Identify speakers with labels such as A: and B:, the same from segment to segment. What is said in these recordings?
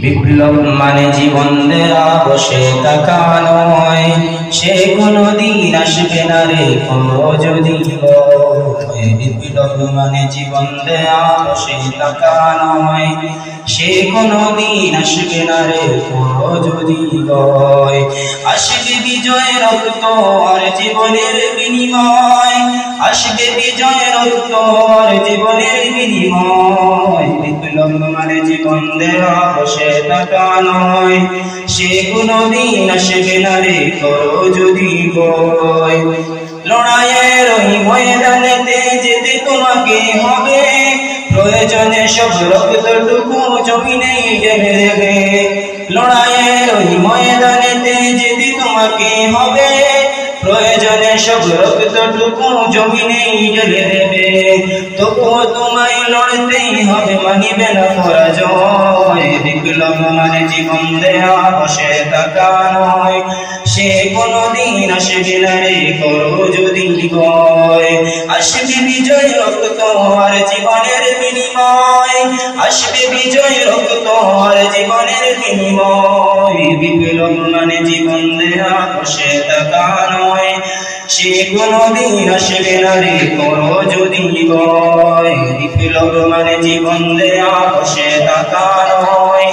A: বিপ্লব মানে জীবন দেয়া বসে থাকা নয়, সে কোনদিন আসবে না রে করো যদি ভয়। বিপ্লব মানে জীবন দেয়া বসে থাকা নয়, সে কোনদিন আসবে না রে করো যদি ভয়। আসবে বিজয় রক্ত আর জীবনের বিনিময়, আসবে বিজয় রক্ত আর জীবনের বিনিময়। বিপ্লব মানে জীবন দেয়া বসে থাকা নয়, সে কোনদিন আসবে না রে করো যদি ভয়। লড়াইয়ের ওই ময়দানেতে যেতে তোমাকে হবে, প্রয়োজনে সব রক্তটুকু জমিনেই ঢেলে দেবে। লড়াইয়ের ওই ময়দানেতে যেতে তোমাকে হবে, প্রয়োজনে সব রক্তটুকু জমিনেই ঢেলে দেবে। তবুও তোমায় লড়তেই হবে, মানিবে না পরাজয়। বিপ্লব মানে জীবন দেয়া বসে থাকা নয়, সে কোনদিন আসবে না রে করো যদি ভয়। আসবে বিজয় রক্ত আর জীবনের বিনিময়, আসবে বিজয় রক্ত আর জীবনের বিনিময়। বিপ্লব মানে জীবন দেয়া বসে থাকা নয়, সে কোনদিন আসবে না রে করো যদি ভয়। বিপ্লব মানে জীবন দেয়া বসে থাকা নয়,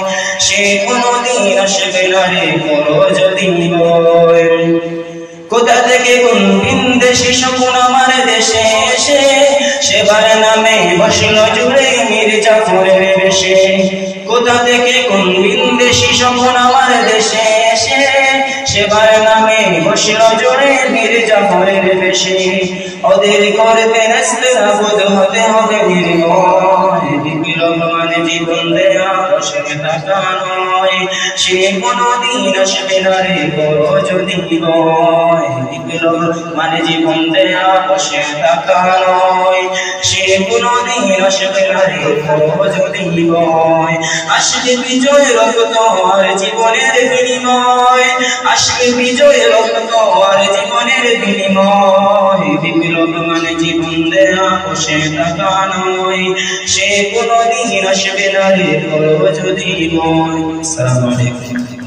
A: সে কোনদিন আসবে না রে করো যদি ভয়। কোথা থেকে কোন ভিনদেশী শকুন আমার দেশে এসে, সেবার নামে বসলো জুড়ে মির্জাফরের বেশে। কোথা থেকে কোন ভিনদেশী শকুন আমার দেশে এসে, সেবার নামে বসলো জুড়ে মির্জাফরের বেশে। ওদের করতে নাচতে নাবুদ হতে হবে নির্ময়। বিপ্লব মানে জীবন দেয়া বসে থাকা নয়, সে কোনদিন আসবে না রে করো যদি ভয়। বিপ্লব মানে জীবন দেয়া বসে থাকা নয়, সে কোনদিন আসবে না রে করো যদি ভয়। আসবে বিজয় রক্ত আর জীবনের বিনিময়, আসবে বিজয় রক্ত আর জীবনের বিনিময়। বিপ্লব মানে জীবন দেয়া বসে থাকা নয়, সে কোনদিন আসবে না রে করো যদি ভয়। আসসালামু আলাইকুম।